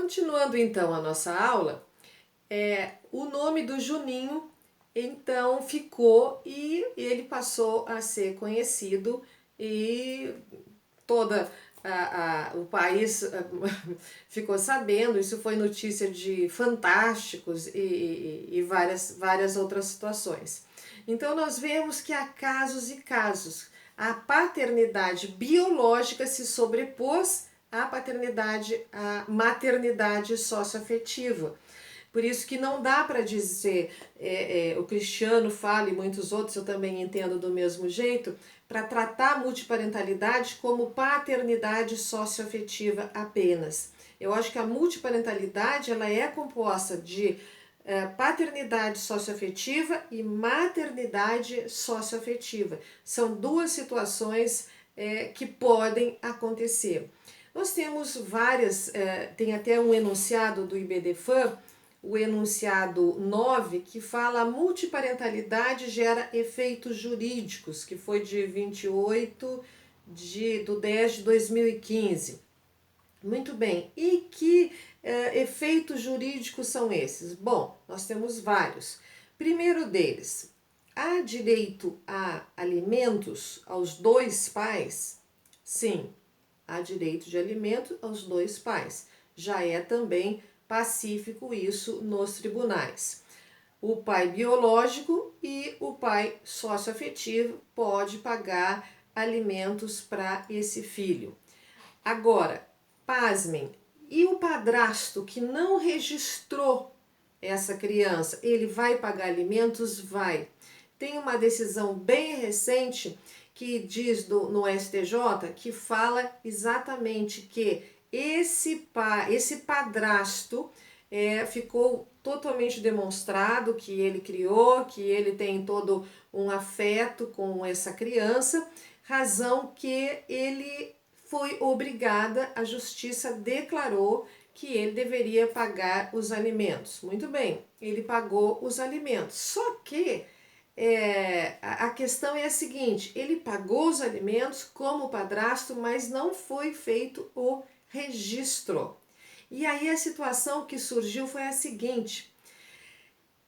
Continuando então a nossa aula, o nome do Juninho então ficou e ele passou a ser conhecido e toda o país ficou sabendo. Isso foi notícia de Fantásticos e várias outras situações. Então nós vemos que há casos e casos. A paternidade biológica se sobrepôs à maternidade socioafetiva. Por isso que não dá para dizer, o Cristiano fala e muitos outros, eu também entendo do mesmo jeito, para tratar a multiparentalidade como paternidade socioafetiva apenas. Eu acho que a multiparentalidade ela é composta de paternidade socioafetiva e maternidade socioafetiva. São duas situações que podem acontecer. Nós temos várias, tem até um enunciado do IBDFAM, o enunciado 9, que fala a multiparentalidade gera efeitos jurídicos, que foi de 28/10/2015. Muito bem, e que efeitos jurídicos são esses? Bom, nós temos vários. Primeiro deles, há direito a alimentos aos dois pais? Sim, há direito de alimento aos dois pais. Já é também pacífico isso nos tribunais. O pai biológico e o pai socioafetivo pode pagar alimentos para esse filho. Agora, pasmem, e o padrasto que não registrou essa criança, ele vai pagar alimentos? Vai. Tem uma decisão bem recente que diz no STJ que fala exatamente que esse padrasto ficou totalmente demonstrado que ele criou, que ele tem todo um afeto com essa criança, razão que ele foi obrigada, a justiça declarou que ele deveria pagar os alimentos. Muito bem, ele pagou os alimentos. Só que a questão é a seguinte: ele pagou os alimentos como padrasto, mas não foi feito o registro. E aí a situação que surgiu foi a seguinte: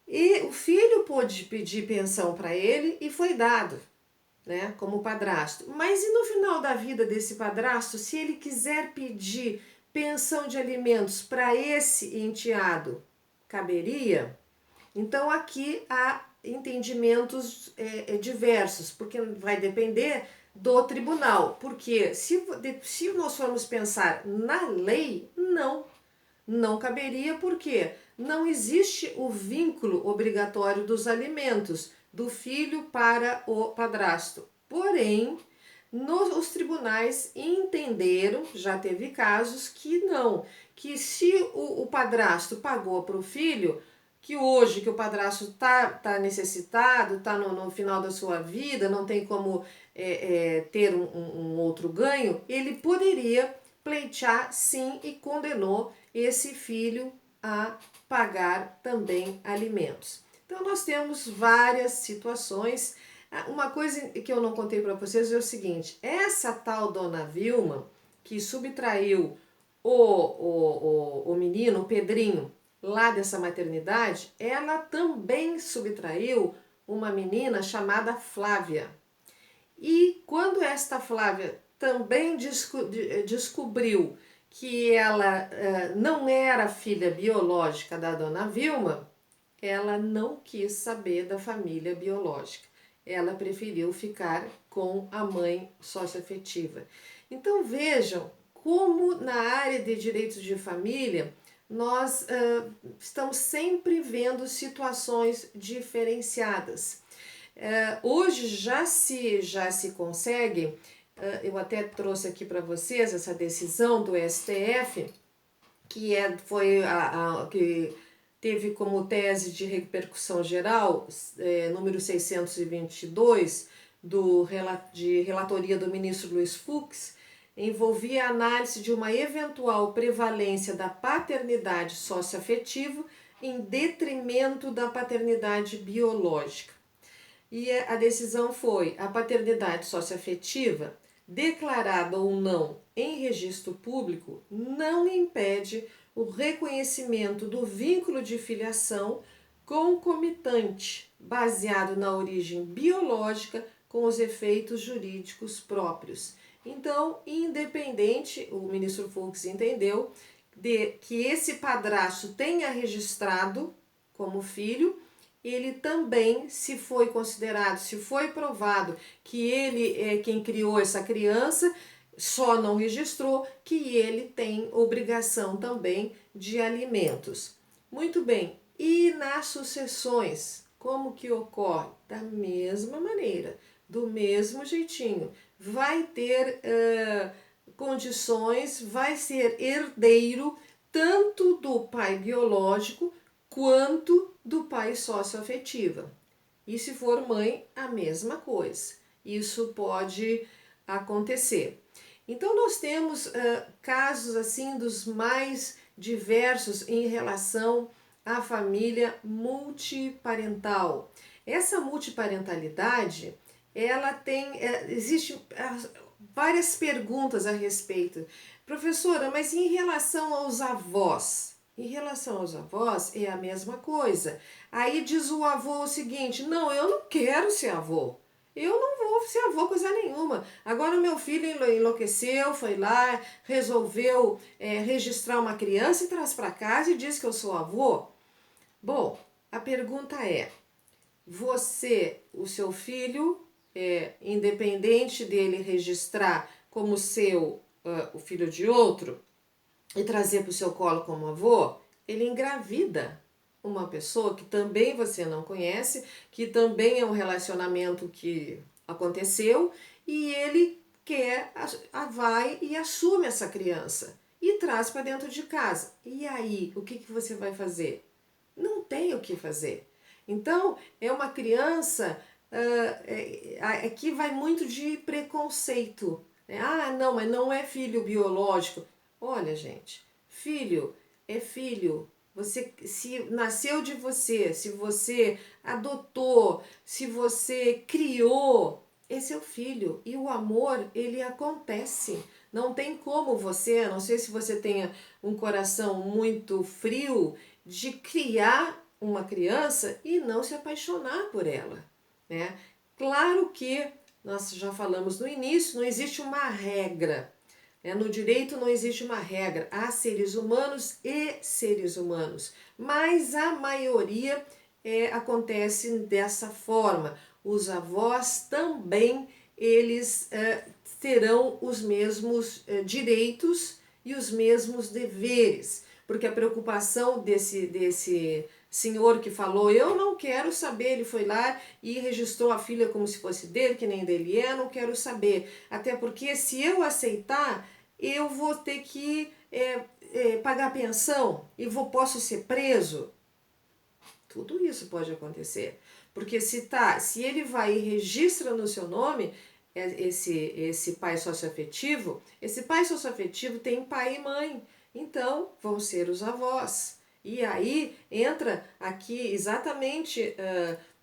e o filho pôde pedir pensão para ele e foi dado, né, como padrasto. Mas e no final da vida desse padrasto, se ele quiser pedir pensão de alimentos para esse enteado, caberia? Então aqui há entendimentos diversos, porque vai depender do tribunal. Porque se nós formos pensar na lei, não caberia, porque não existe o vínculo obrigatório dos alimentos do filho para o padrasto. Porém, os tribunais entenderam, já teve casos que não, que se o padrasto pagou para o filho, que hoje que o padrasto tá necessitado, tá no final da sua vida, não tem como ter um outro ganho, ele poderia pleitear sim e condenou esse filho a pagar também alimentos. Então nós temos várias situações. Uma coisa que eu não contei para vocês é o seguinte: essa tal dona Vilma, que subtraiu o menino, o Pedrinho, lá dessa maternidade, ela também subtraiu uma menina chamada Flávia. E quando esta Flávia também descobriu que ela não era filha biológica da dona Vilma, ela não quis saber da família biológica. Ela preferiu ficar com a mãe socioafetiva. Então vejam como na área de direitos de família nós estamos sempre vendo situações diferenciadas. Hoje já se consegue, eu até trouxe aqui para vocês essa decisão do STF, que que teve como tese de repercussão geral, número 622, de relatoria do ministro Luiz Fux, envolvia a análise de uma eventual prevalência da paternidade socioafetiva em detrimento da paternidade biológica. E a decisão foi: a paternidade socioafetiva, declarada ou não em registro público, não impede o reconhecimento do vínculo de filiação concomitante, baseado na origem biológica com os efeitos jurídicos próprios. Então, independente, o ministro Fux entendeu de que esse padrasto tenha registrado como filho, ele também, se foi considerado, se foi provado que ele é quem criou essa criança, só não registrou, que ele tem obrigação também de alimentos. Muito bem, e nas sucessões, como que ocorre? Da mesma maneira, do mesmo jeitinho. Vai ter condições, vai ser herdeiro tanto do pai biológico quanto do pai socioafetivo. E se for mãe, a mesma coisa. Isso pode acontecer. Então nós temos casos assim dos mais diversos em relação à família multiparental. Essa multiparentalidade, ela tem, existe várias perguntas a respeito. Professora, mas em relação aos avós? Em relação aos avós é a mesma coisa. Aí diz o avô o seguinte: não, eu não quero ser avô. Eu não vou ser avô coisa nenhuma. Agora o meu filho enlouqueceu, foi lá, resolveu registrar uma criança e traz para casa e diz que eu sou avô. Bom, a pergunta é: você, o seu filho, independente dele registrar como seu o filho de outro e trazer para o seu colo como avô, ele engravida uma pessoa que também você não conhece, que também é um relacionamento que aconteceu, e ele vai e assume essa criança e traz para dentro de casa. E aí, o que você vai fazer? Não tem o que fazer. Então, é uma criança que vai muito de preconceito. Ah, não, mas não é filho biológico. Olha, gente, filho é filho. Você, se nasceu de você, se você adotou, se você criou, esse é o filho. E o amor, ele acontece. Não tem como você, a não sei se você tenha um coração muito frio, de criar uma criança e não se apaixonar por ela, né? Claro que nós já falamos no início, não existe uma regra. No direito não existe uma regra. Há seres humanos e seres humanos, mas a maioria acontece dessa forma. Os avós também, eles terão os mesmos direitos e os mesmos deveres, porque a preocupação desse senhor que falou, eu não quero saber, ele foi lá e registrou a filha como se fosse dele, que nem dele é, não quero saber. Até porque se eu aceitar, eu vou ter que pagar pensão e posso ser preso. Tudo isso pode acontecer. Porque se ele vai e registra no seu nome esse pai socioafetivo, esse pai socioafetivo tem pai e mãe. Então, vão ser os avós. E aí entra aqui exatamente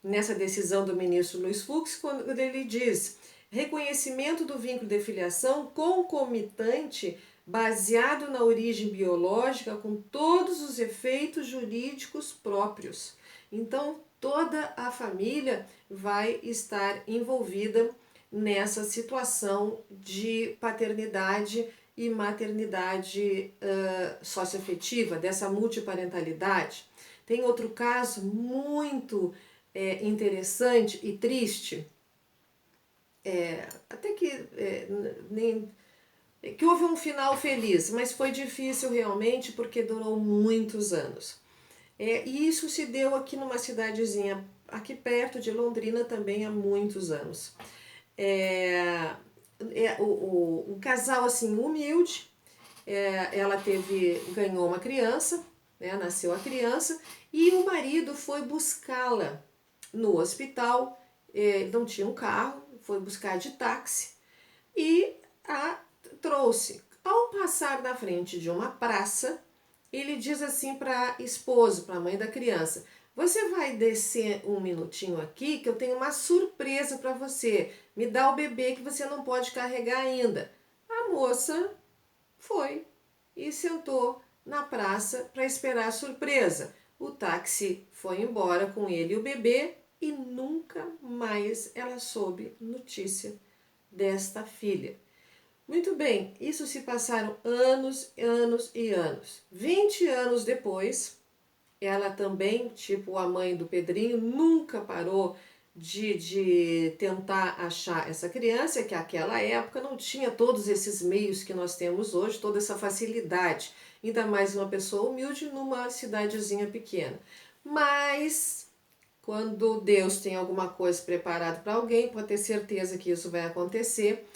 nessa decisão do ministro Luiz Fux, quando ele diz: reconhecimento do vínculo de filiação concomitante baseado na origem biológica com todos os efeitos jurídicos próprios. Então, toda a família vai estar envolvida nessa situação de paternidade e maternidade socioafetiva, dessa multiparentalidade. Tem outro caso muito interessante e triste, até que que houve um final feliz, mas foi difícil realmente porque durou muitos anos. E isso se deu aqui numa cidadezinha aqui perto de Londrina também há muitos anos. Um casal assim humilde, ela ganhou uma criança, nasceu a criança, e o marido foi buscá-la no hospital, não tinha um carro, foi buscar de táxi e a trouxe. Ao passar na frente de uma praça, ele diz assim para a esposa, para a mãe da criança: você vai descer um minutinho aqui que eu tenho uma surpresa para você. Me dá o bebê que você não pode carregar ainda. A moça foi e sentou na praça para esperar a surpresa. O táxi foi embora com ele e o bebê e nunca mais ela soube notícia desta filha. Muito bem, isso se passaram anos, anos e anos. 20 anos depois, ela também, tipo a mãe do Pedrinho, nunca parou de tentar achar essa criança, que naquela época não tinha todos esses meios que nós temos hoje, toda essa facilidade, ainda mais uma pessoa humilde numa cidadezinha pequena. Mas quando Deus tem alguma coisa preparada para alguém, pode ter certeza que isso vai acontecer.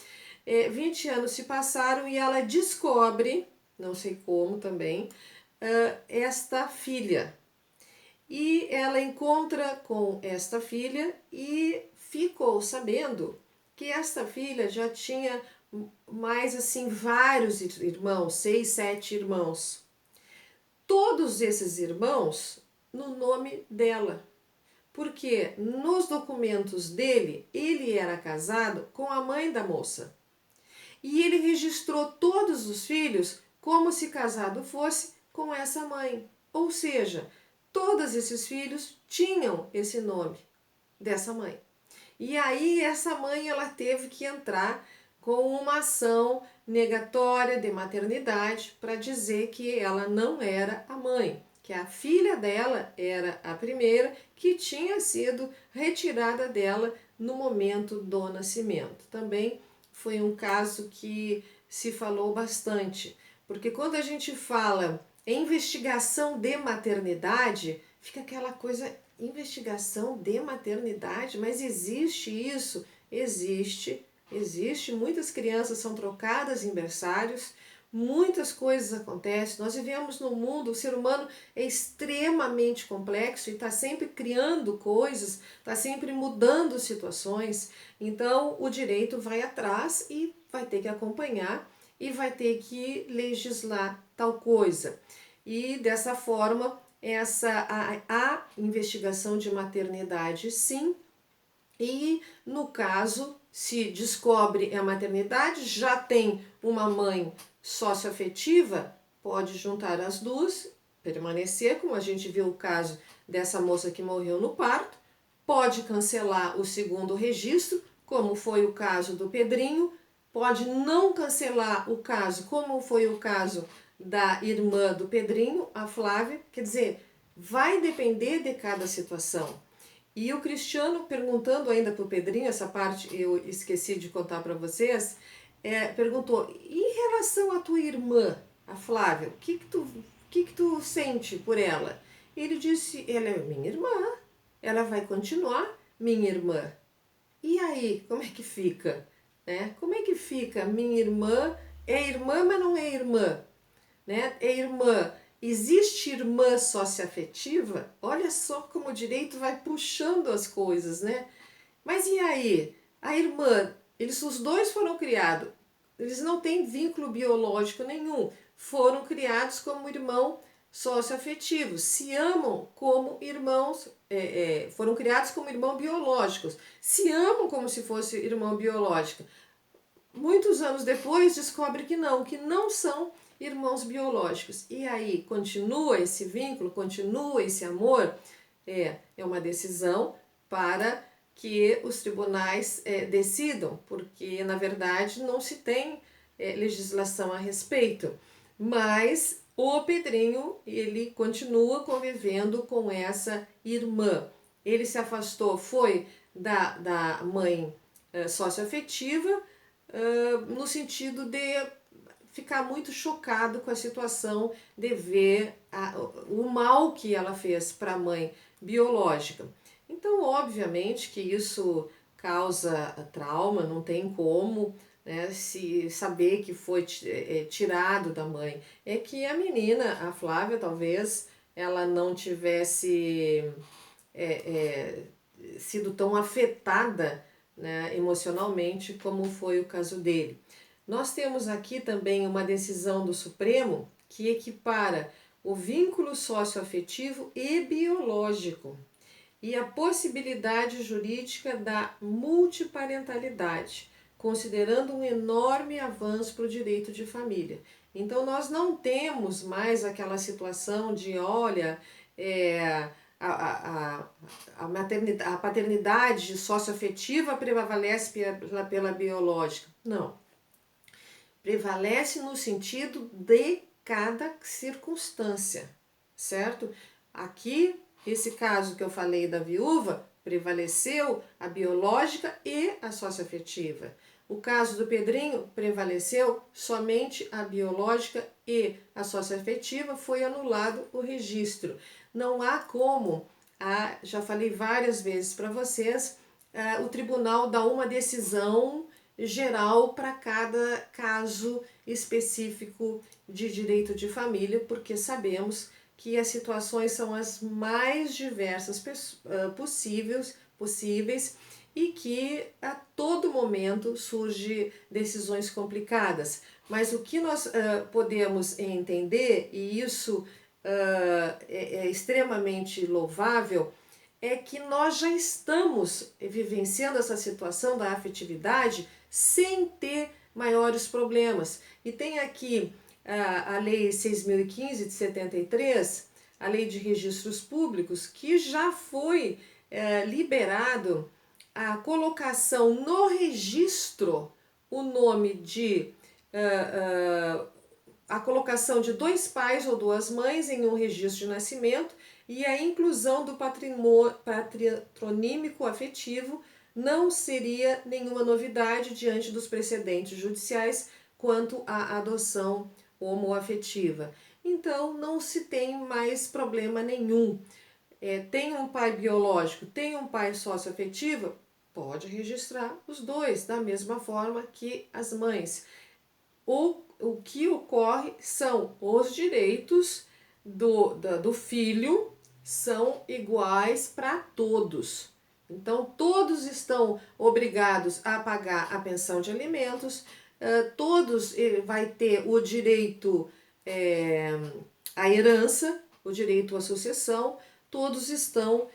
20 anos se passaram e ela descobre, não sei como também, esta filha. E ela encontra com esta filha e ficou sabendo que esta filha já tinha mais assim vários irmãos, 6, 7 irmãos. Todos esses irmãos no nome dela. Porque nos documentos dele, ele era casado com a mãe da moça. E ele registrou todos os filhos como se casado fosse com essa mãe. Ou seja, todos esses filhos tinham esse nome dessa mãe. E aí essa mãe ela teve que entrar com uma ação negatória de maternidade para dizer que ela não era a mãe, que a filha dela era a primeira que tinha sido retirada dela no momento do nascimento. Também foi um caso que se falou bastante, porque quando a gente fala em investigação de maternidade, fica aquela coisa, investigação de maternidade, mas existe isso? Existe. Muitas crianças são trocadas em berçários, muitas coisas acontecem. Nós vivemos num mundo, o ser humano é extremamente complexo e está sempre criando coisas, está sempre mudando situações. Então o direito vai atrás e vai ter que acompanhar e vai ter que legislar tal coisa. E dessa forma, a investigação de maternidade, sim. E no caso, se descobre a maternidade, já tem uma mãe socioafetiva, pode juntar as duas, permanecer, como a gente viu o caso dessa moça que morreu no parto, pode cancelar o segundo registro, como foi o caso do Pedrinho, pode não cancelar o caso, como foi o caso da irmã do Pedrinho, a Flávia, quer dizer, vai depender de cada situação. E o Cristiano, perguntando ainda para o Pedrinho, essa parte eu esqueci de contar para vocês, perguntou, em relação à tua irmã, a Flávia, o que tu sente por ela? Ele disse, ela é minha irmã, ela vai continuar minha irmã. E aí, como é que fica? Né? Como é que fica? Minha irmã, mas não é irmã. Né? É irmã. Existe irmã socioafetiva? Olha só como o direito vai puxando as coisas, né? Mas e aí? A irmã, os dois foram criados, eles não têm vínculo biológico nenhum, foram criados como irmão socioafetivos, se amam como irmãos, foram criados como irmãos biológicos, se amam como se fosse irmão biológico. Muitos anos depois descobre que não são irmãos biológicos. E aí continua esse vínculo, continua esse amor? É uma decisão para que os tribunais decidam, porque na verdade não se tem legislação a respeito. Mas o Pedrinho, ele continua convivendo com essa irmã. Ele se afastou, foi da mãe socioafetiva, no sentido de ficar muito chocado com a situação de ver o mal que ela fez para a mãe biológica. Então, obviamente que isso causa trauma, não tem como, né, se saber que foi tirado da mãe. É que a menina, a Flávia, talvez ela não tivesse sido tão afetada, né, emocionalmente como foi o caso dele. Nós temos aqui também uma decisão do Supremo que equipara o vínculo socioafetivo e biológico e a possibilidade jurídica da multiparentalidade, considerando um enorme avanço para o direito de família. Então nós não temos mais aquela situação de, olha, é, a paternidade socioafetiva prevalece pela biológica. Não, prevalece no sentido de cada circunstância, certo? Aqui, esse caso que eu falei da viúva, prevaleceu a biológica e a socioafetiva. O caso do Pedrinho, prevaleceu somente a biológica e a socioafetiva, foi anulado o registro. Não há como, já falei várias vezes para vocês, o tribunal dá uma decisão geral para cada caso específico de direito de família, porque sabemos que as situações são as mais diversas possíveis e que a todo momento surgem decisões complicadas. Mas o que nós podemos entender, e isso é extremamente louvável, é que nós já estamos vivenciando essa situação da afetividade sem ter maiores problemas. E tem aqui a Lei 6.015 de 73, a Lei de Registros Públicos, que já foi liberado a colocação no registro o nome de a colocação de 2 pais ou 2 mães em um registro de nascimento e a inclusão do patronímico afetivo não seria nenhuma novidade diante dos precedentes judiciais quanto à adoção homoafetiva. Então, não se tem mais problema nenhum. Tem um pai biológico, tem um pai socioafetivo, pode registrar os dois, da mesma forma que as mães. O que ocorre são os direitos do filho são iguais para todos. Então, todos estão obrigados a pagar a pensão de alimentos, todos vai ter o direito à herança, o direito à sucessão, todos estão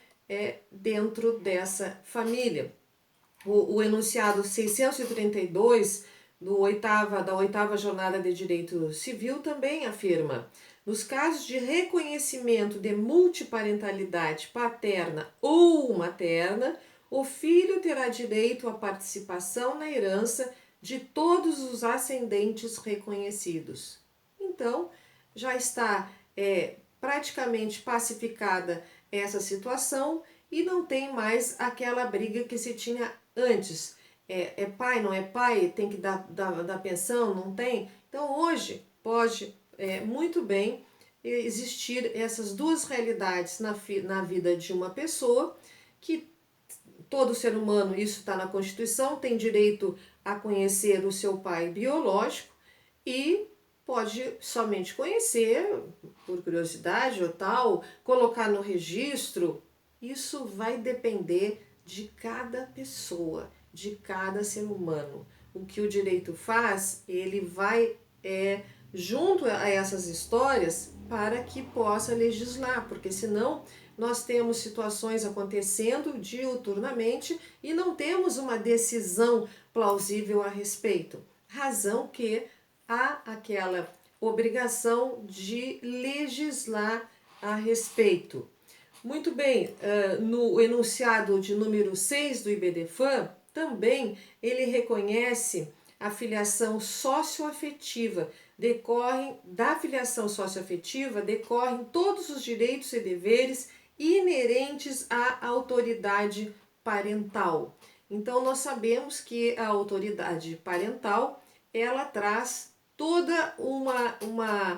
dentro dessa família. O enunciado 632 da oitava jornada de direito civil também afirma: nos casos de reconhecimento de multiparentalidade paterna ou materna, o filho terá direito à participação na herança de todos os ascendentes reconhecidos. Então, já está praticamente pacificada essa situação e não tem mais aquela briga que se tinha antes. É pai, não é pai, tem que dar pensão, não tem? Então hoje pode muito bem existir essas duas realidades na vida de uma pessoa, que todo ser humano, isso está na Constituição, tem direito a conhecer o seu pai biológico e pode somente conhecer, por curiosidade ou tal, colocar no registro. Isso vai depender de cada pessoa, de cada ser humano. O que o direito faz, ele vai junto a essas histórias para que possa legislar, porque senão nós temos situações acontecendo diuturnamente e não temos uma decisão plausível a respeito. Razão que há aquela obrigação de legislar a respeito. Muito bem, no enunciado de número 6 do IBDFAM, também ele reconhece a filiação socioafetiva. Da filiação socioafetiva decorrem todos os direitos e deveres inerentes à autoridade parental. Então, nós sabemos que a autoridade parental, ela traz toda uma